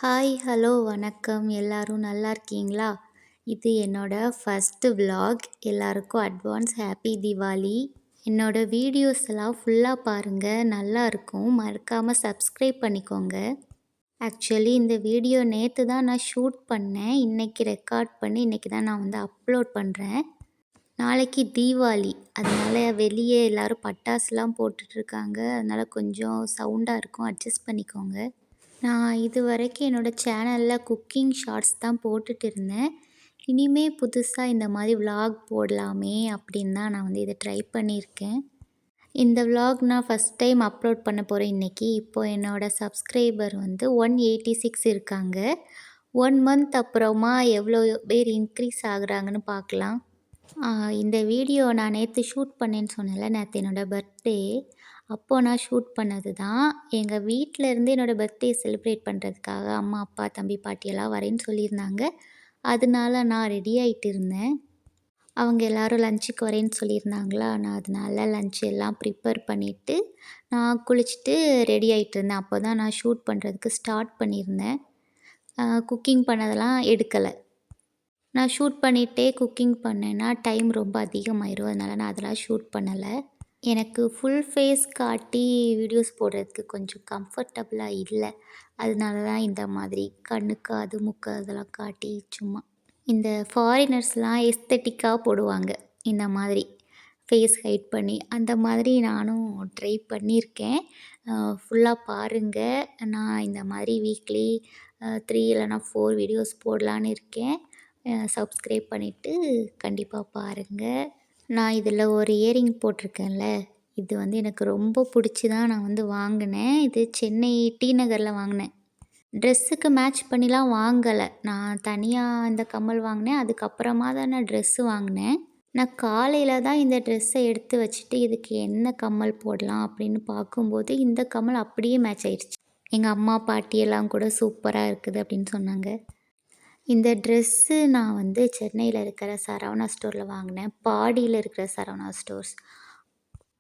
Hi, hello, வணக்கம். எல்லாரும் நல்லா இருக்கீங்களா? இது என்னோட ஃபர்ஸ்ட்டு விலாக். எல்லாருக்கும் அட்வான்ஸ் ஹேப்பி தீபாவளி. என்னோட வீடியோஸ் எல்லாம் ஃபுல்லாக பாருங்கள், நல்லா இருக்கும். மறக்காமல் சப்ஸ்கிரைப் பண்ணிக்கோங்க. ஆக்சுவலி இந்த வீடியோ நேற்று தான் நான் ஷூட் பண்ணேன். இன்றைக்கி ரெக்கார்ட் பண்ணி இன்றைக்கி தான் நான் வந்து அப்லோட் பண்ணுறேன். நாளைக்கு தீபாவளி, அதனால் வெளியே எல்லோரும் பட்டாசுலாம் போட்டுட்ருக்காங்க. அதனால் கொஞ்சம் சவுண்டாக இருக்கும், அட்ஜஸ்ட் பண்ணிக்கோங்க. நான் இது வரைக்கும் என்னோடய சேனலில் குக்கிங் ஷார்ட்ஸ் தான் போட்டுட்டு இருந்தேன். இனிமே புதுசாக இந்த மாதிரி விலாக் போடலாமே அப்படின்னு தான் நான் வந்து இதை ட்ரை பண்ணியிருக்கேன். இந்த விலாக் நான் ஃபஸ்ட் டைம் அப்லோட் பண்ண போகிறேன் இன்றைக்கி. இப்போது என்னோடய சப்ஸ்கிரைபர் வந்து 186 இருக்காங்க. 1 மந்த் அப்புறமா எவ்வளோ பேர் இன்க்ரீஸ் ஆகுறாங்கன்னு பார்க்கலாம். இந்த வீடியோ நான் நேற்று ஷூட் பண்ணேன்னு சொன்னேன்ல, நேற்று என்னோடய பர்த்டே. அப்போது நான் ஷூட் பண்ணது தான். எங்கள் வீட்டிலேருந்து என்னோடய பர்த்டே செலிப்ரேட் பண்ணுறதுக்காக அம்மா, அப்பா, தம்பி, பாட்டியெல்லாம் வரேன்னு சொல்லியிருந்தாங்க. அதனால நான் ரெடி ஆகிட்டு இருந்தேன். அவங்க எல்லோரும் லஞ்சுக்கு வரேன்னு சொல்லியிருந்தாங்களா, நான் அதனால லஞ்ச் எல்லாம் ப்ரிப்பேர் பண்ணிவிட்டு நான் குளிச்சுட்டு ரெடி ஆகிட்டு இருந்தேன். அப்போ தான் நான் ஷூட் பண்ணுறதுக்கு ஸ்டார்ட் பண்ணியிருந்தேன். குக்கிங் பண்ணதெல்லாம் எடுக்கலை. நான் ஷூட் பண்ணிகிட்டே குக்கிங் பண்ணேன்னா டைம் ரொம்ப அதிகமாயிரும். அதனால் நான் அதெல்லாம் ஷூட் பண்ணலை. எனக்கு ஃபுல் ஃபேஸ் காட்டி வீடியோஸ் போடுறதுக்கு கொஞ்சம் கம்ஃபர்டபுளாக இல்லை. அதனால தான் இந்த மாதிரி கண்ணு, காது, மூக்கு அதெல்லாம் காட்டி சும்மா இந்த ஃபாரினர்ஸ்லாம் எஸ்தெட்டிக்காக போடுவாங்க இந்த மாதிரி ஃபேஸ் ஹைட் பண்ணி. அந்த மாதிரி நானும் ட்ரை பண்ணியிருக்கேன். ஃபுல்லாக பாருங்கள். நான் இந்த மாதிரி வீக்லி 3 இல்லைனா 4 வீடியோஸ் போடலான்னு இருக்கேன். சப்ஸ்கிரைப் பண்ணிவிட்டு கண்டிப்பாக பாருங்கள். நான் இதில் ஒரு இயரிங் போட்டிருக்கேன்ல, இது வந்து எனக்கு ரொம்ப பிடிச்சி தான் நான் வந்து வாங்கினேன். இது சென்னை டி நகரில் வாங்கினேன். ட்ரெஸ்ஸுக்கு மேட்ச் பண்ணிலாம் வாங்கலை. நான் தனியாக இந்த கம்மல் வாங்கினேன். அதுக்கப்புறமா தான் நான் ட்ரெஸ்ஸு வாங்கினேன். நான் காலையில் தான் இந்த ட்ரெஸ்ஸை எடுத்து வச்சுட்டு இதுக்கு என்ன கம்மல் போடலாம் அப்படின்னு பார்க்கும்போது இந்த கம்மல் அப்படியே மேட்ச் ஆயிடுச்சு. எங்கள் அம்மா பாட்டியெல்லாம் கூட சூப்பராக இருக்குது அப்படின்னு சொன்னாங்க. இந்த ட்ரெஸ்ஸு நான் வந்து சென்னையில் இருக்கிற சரவணா ஸ்டோரில் வாங்கினேன். பாடியில் இருக்கிற சரவணா ஸ்டோர்ஸ்.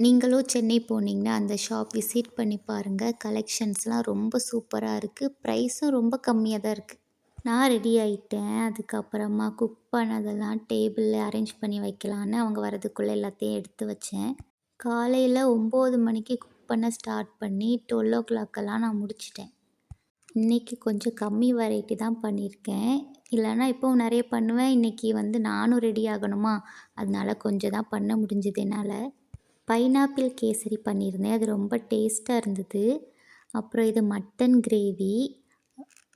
நீங்களும் சென்னை போனீங்கன்னா அந்த ஷாப் விசிட் பண்ணி பாருங்கள். கலெக்ஷன்ஸ்லாம் ரொம்ப சூப்பராக இருக்குது. ப்ரைஸும் ரொம்ப கம்மியாக தான் இருக்குது. நான் ரெடி ஆகிட்டேன். அதுக்கப்புறமா குக் பண்ணதெல்லாம் டேபிளில் அரேஞ்ச் பண்ணி வைக்கலான்னு அவங்க வரதுக்குள்ளே எல்லாத்தையும் எடுத்து வச்சேன். காலையில் 9 மணிக்கு குக் பண்ண ஸ்டார்ட் பண்ணி 12 நான் முடிச்சிட்டேன். இன்றைக்கி கொஞ்சம் கம்மி வெரைட்டி தான் பண்ணியிருக்கேன். இல்லைனா இப்போவும் நிறைய பண்ணுவேன். இன்றைக்கி வந்து நானும் ரெடி ஆகணுமா, அதனால கொஞ்சம் தான் பண்ண முடிஞ்சுது என்னால். பைனாப்பிள் கேசரி பண்ணியிருந்தேன். அது ரொம்ப டேஸ்ட்டாக இருந்தது. அப்புறம் இது மட்டன் கிரேவி.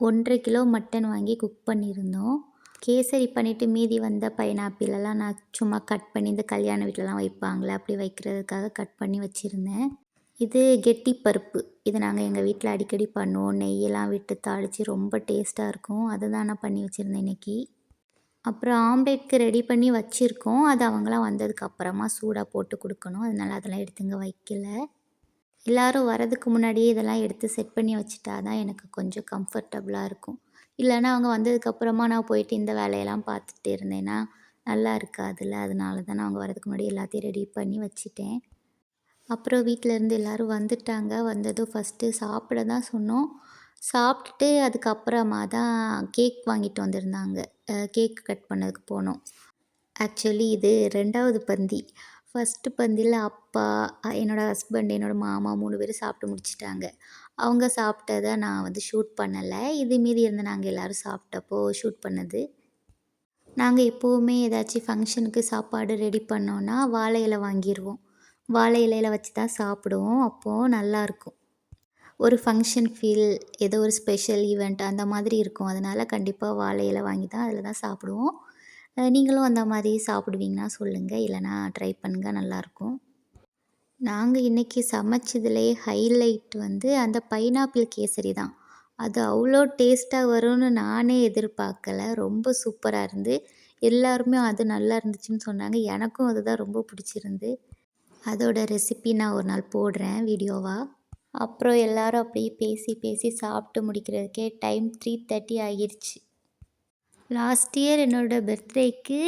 1.5 கிலோ மட்டன் வாங்கி குக் பண்ணியிருந்தோம். கேசரி பண்ணிவிட்டு மீதி வந்த பைனாப்பிளெல்லாம் நான் சும்மா கட் பண்ணி இந்த கல்யாண வீட்டிலலாம் வைப்பாங்களே, அப்படி வைக்கிறதுக்காக கட் பண்ணி வச்சுருந்தேன். இது கெட்டி பருப்பு. இது நாங்கள் எங்கள் வீட்டில் அடிக்கடி பண்ணுவோம். நெய்யெல்லாம் விட்டு தாளித்து ரொம்ப டேஸ்ட்டாக இருக்கும். அதை தான் நான் பண்ணி வச்சுருந்தேன் இன்றைக்கி. அப்புறம் ஆம்லேட்க்கு ரெடி பண்ணி வச்சுருக்கோம். அது அவங்களாம் வந்ததுக்கப்புறமா சூடாக போட்டு கொடுக்கணும். அதனால் அதெல்லாம் எடுத்துங்க வைக்கல. எல்லோரும் வரதுக்கு முன்னாடியே இதெல்லாம் எடுத்து செட் பண்ணி வச்சுட்டா தான் எனக்கு கொஞ்சம் கம்ஃபர்டபுளாக இருக்கும். இல்லைனா அவங்க வந்ததுக்கப்புறமா நான் போயிட்டு இந்த வேலையெல்லாம் பார்த்துட்டு இருந்தேன்னா நல்லா இருக்காதுல்ல. அதனால தான் நான் அவங்க வரதுக்கு முன்னாடி எல்லாத்தையும் ரெடி பண்ணி வச்சுட்டேன். அப்புறம் வீட்டிலேருந்து எல்லோரும் வந்துட்டாங்க. வந்ததும் ஃபஸ்ட்டு சாப்பிட தான் சொன்னோம். சாப்பிட்டுட்டு அதுக்கப்புறமா தான் கேக் வாங்கிட்டு வந்திருந்தாங்க. கேக் கட் பண்ணதுக்கு போனோம். ஆக்சுவலி இது 2வது பந்தி. ஃபஸ்ட்டு பந்தியில் அப்பா, என்னோடய ஹஸ்பண்ட், என்னோடய மாமா 3 பேரும் சாப்பிட்டு முடிச்சிட்டாங்க. அவங்க சாப்பிட்டத நான் வந்து ஷூட் பண்ணலை. இது மீதி இருந்து நாங்கள் எல்லோரும் சாப்பிட்டப்போ ஷூட் பண்ணது. நாங்கள் எப்போவுமே ஏதாச்சும் ஃபங்க்ஷனுக்கு சாப்பாடு ரெடி பண்ணோன்னா வாழை இலை வாங்கிடுவோம். வாழை இலையில் வச்சு தான் சாப்பிடுவோம். அப்போது நல்லாயிருக்கும். ஒரு ஃபங்க்ஷன் ஃபீல், ஏதோ ஒரு ஸ்பெஷல் ஈவெண்ட் அந்த மாதிரி இருக்கும். அதனால் கண்டிப்பாக வாழை இலை வாங்கி தான் அதில் தான் சாப்பிடுவோம். நீங்களும் அந்த மாதிரி சாப்பிடுவீங்கன்னா சொல்லுங்கள். இல்லைனா ட்ரை பண்ணுங்கள், நல்லாயிருக்கும். நாங்கள் இன்றைக்கி சமைச்சதுலேயே ஹைலைட் வந்து அந்த பைனாப்பிள் கேசரி தான். அது அவ்வளோ டேஸ்ட்டாக வரும்னு நானே எதிர்பார்க்கல. ரொம்ப சூப்பராக இருந்து எல்லாருமே அது நல்லா இருந்துச்சுன்னு சொன்னாங்க. எனக்கும் அதுதான் ரொம்ப பிடிச்சிருந்து. அதோட ரெசிபி நான் ஒரு நாள் போடுறேன் வீடியோவா. அப்புறம் எல்லோரும் அப்படியே பேசி பேசி சாப்பிட்டு முடிக்கிறதுக்கே டைம் 3:30 ஆகிருச்சு. லாஸ்ட் இயர் என்னோடய பர்த்டேக்கு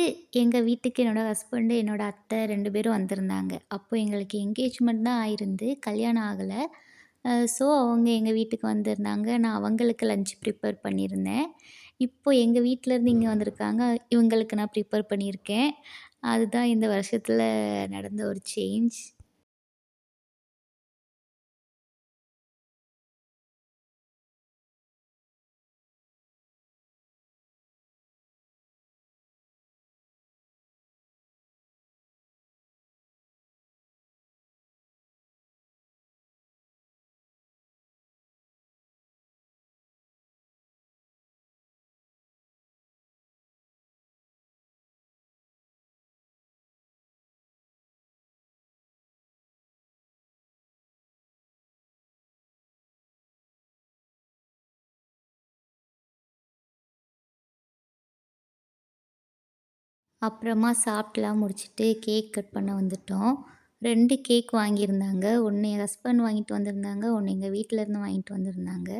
எங்கள் வீட்டுக்கு என்னோடய ஹஸ்பண்டு, என்னோடய அத்தை 2 பேரும் வந்திருந்தாங்க. அப்போ எங்களுக்கு என்கேஜ்மெண்ட் தான் ஆயிருந்து, கல்யாணம் ஆகலை. ஸோ அவங்க எங்கள் வீட்டுக்கு வந்திருந்தாங்க. நான் அவங்களுக்கு லஞ்ச் ப்ரிப்பேர் பண்ணியிருந்தேன். இப்போ எங்கள் வீட்லேருந்து இங்கே வந்திருக்காங்க. இவங்களுக்கு நான் ப்ரிப்பேர் பண்ணியிருக்கேன். அதுதான் இந்த வருஷத்துல நடந்த ஒரு சேஞ்ச். அப்புறமா சாப்பிட்டுலாம் முடிச்சுட்டு கேக் கட் பண்ண வந்துட்டோம். 2 கேக் வாங்கியிருந்தாங்க. 1 என் ஹஸ்பண்ட் வாங்கிட்டு வந்திருந்தாங்க. 1 எங்க வீட்லேருந்து வாங்கிட்டு வந்திருந்தாங்க.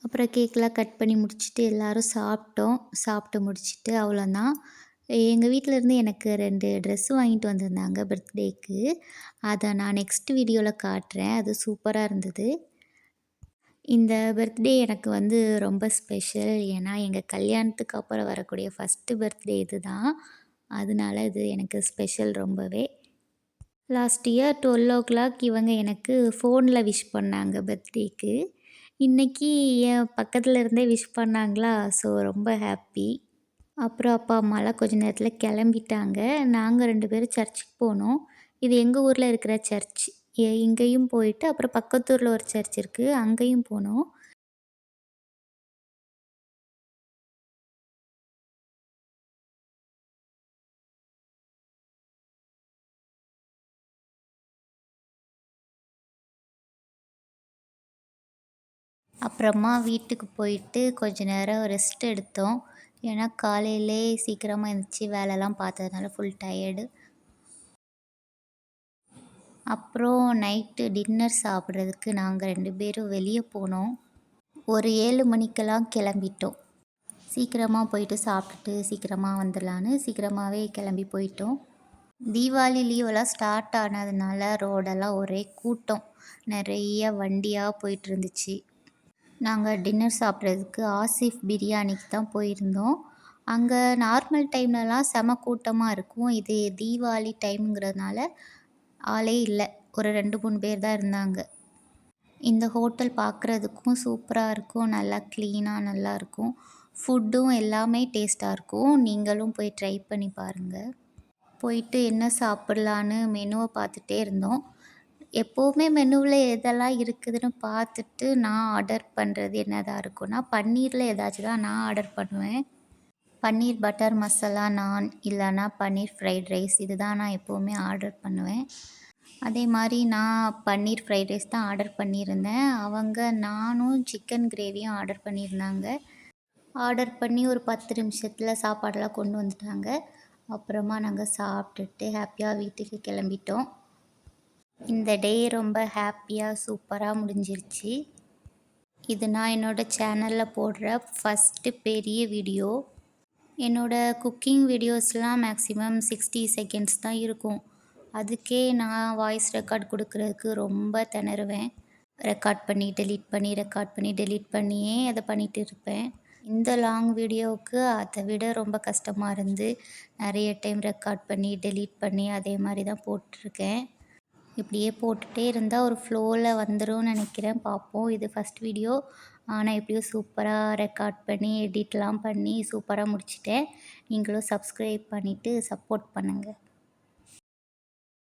அப்புறம் கேக்லாம் கட் பண்ணி முடிச்சுட்டு எல்லோரும் சாப்பிட்டோம். சாப்பிட்டு முடிச்சுட்டு அவ்வளோதான். எங்கள் வீட்லேருந்து எனக்கு 2 ட்ரெஸ் வாங்கிட்டு வந்திருந்தாங்க பர்த்டேக்கு. அத நான் நெக்ஸ்ட் வீடியோவில் காட்டுறேன். அது சூப்பராக இருந்தது. இந்த பர்த்டே எனக்கு வந்து ரொம்ப ஸ்பெஷல். ஏன்னா எங்கள் கல்யாணத்துக்கு அப்புறம் வரக்கூடிய ஃபஸ்ட்டு பர்த்டே இது தான். அதனால இது எனக்கு ஸ்பெஷல் ரொம்பவே. லாஸ்ட் இயர் 12:00 இவங்க எனக்கு ஃபோனில் விஷ் பண்ணாங்க பர்த்டேக்கு. இன்றைக்கி என் பக்கத்தில் இருந்தே விஷ் பண்ணாங்களா, ஸோ ரொம்ப ஹாப்பி. அப்புறம் அப்பா அம்மாலாம் கொஞ்ச நேரத்தில் கிளம்பிட்டாங்க. நாங்கள் 2 பேரும் சர்ச்சுக்கு போனோம். இது எங்கள் ஊரில் இருக்கிற சர்ச். இங்கேயும் போயிட்டு அப்புறம் பக்கத்தூரில் ஒரு சர்ச் இருக்குது, அங்கேயும் போனோம். அப்புறமா வீட்டுக்கு போயிட்டு கொஞ்ச நேரம் ரெஸ்ட் எடுத்தோம். ஏன்னா காலையிலே சீக்கிரமாக எழுந்திரிச்சி வேலைலாம் பார்த்ததுனால ஃபுல் டயர்டு. அப்புறம் நைட்டு டின்னர் சாப்பிட்றதுக்கு நாங்கள் 2 பேரும் வெளியே போனோம். ஒரு 7 மணிக்கெல்லாம் கிளம்பிட்டோம். சீக்கிரமாக போயிட்டு சாப்பிட்டுட்டு சீக்கிரமாக வந்துடலான்னு சீக்கிரமாகவே கிளம்பி போயிட்டோம். தீபாவளி லீவெல்லாம் ஸ்டார்ட் ஆனதுனால ரோடெல்லாம் ஒரே கூட்டம். நிறைய வண்டியாக போயிட்டுருந்துச்சு. நாங்கள் டின்னர் சாப்பிட்றதுக்கு ஆசிஃப் பிரியாணிக்கு தான் போயிருந்தோம். அங்கே நார்மல் டைம்லலாம் செம கூட்டமாக இருக்கும். இது தீபாவளி டைம்ங்கிறதுனால ஆளே இல்லை. ஒரு 2, 3 பேர் தான் இருந்தாங்க. இந்த ஹோட்டல் பார்க்குறதுக்கும் சூப்பராக இருக்கும். நல்லா க்ளீனாக நல்லாயிருக்கும். ஃபுட்டும் எல்லாமே டேஸ்ட்டாக இருக்கும். நீங்களும் போய் ட்ரை பண்ணி பாருங்கள். போயிட்டு என்ன சாப்பிட்லான்னு மெனுவை பார்த்துட்டே இருந்தோம். எப்போவுமே மெனுவில் எதெல்லாம் இருக்குதுன்னு பார்த்துட்டு நான் ஆர்டர் பண்ணுறது என்னதான் இருக்கும்னா, பன்னீரில் ஏதாச்சும் தான் நான் ஆர்டர் பண்ணுவேன். பன்னீர் பட்டர் மசாலா நான், இல்லைன்னா பன்னீர் ஃப்ரைட் ரைஸ், இது தான் நான் எப்போவுமே ஆர்டர் பண்ணுவேன். அதே மாதிரி நான் பன்னீர் ஃப்ரைட் ரைஸ் தான் ஆர்டர் பண்ணியிருந்தேன். அவங்க நானும் சிக்கன் கிரேவியும் ஆர்டர் பண்ணியிருந்தாங்க. ஆர்டர் பண்ணி ஒரு 10 நிமிஷத்தில் சாப்பாடெல்லாம் கொண்டு வந்துட்டாங்க. அப்புறமா நாங்கள் சாப்பிட்டுட்டு ஹாப்பியாக வீட்டுக்கு கிளம்பிட்டோம். இந்த டே ரொம்ப ஹாப்பியாக சூப்பராக முடிஞ்சிருச்சு. இது நான் என்னோடய சேனலில் போடுற ஃபஸ்ட்டு பெரிய வீடியோ. என்னோடய குக்கிங் வீடியோஸ்லாம் மேக்ஸிமம் 60 செகண்ட்ஸ் தான் இருக்கும். அதுக்கே நான் வாய்ஸ் ரெக்கார்ட் கொடுக்குறதுக்கு ரொம்ப திணறுவேன். ரெக்கார்ட் பண்ணி டெலீட் பண்ணி ரெக்கார்ட் பண்ணி டெலீட் பண்ணியே அதை பண்ணிகிட்டு இருப்பேன். இந்த லாங் வீடியோவுக்கு அதை விட ரொம்ப கஷ்டமாக இருந்து நிறைய டைம் ரெக்கார்ட் பண்ணி டெலீட் பண்ணி அதே மாதிரி தான் போட்டிருக்கேன். இப்படியே போட்டுகிட்டே இருந்தால் ஒரு ஃப்ளோவில் வந்துரும்னு நினைக்கிறேன். பார்ப்போம். இது ஃபஸ்ட் வீடியோ. ஆனால் எப்படியோ சூப்பராக ரெக்கார்ட் பண்ணி எடிட்லாம் பண்ணி சூப்பராக முடிச்சிட்டேன். நீங்களும் சப்ஸ்கிரைப் பண்ணிவிட்டு சப்போர்ட் பண்ணுங்கள்.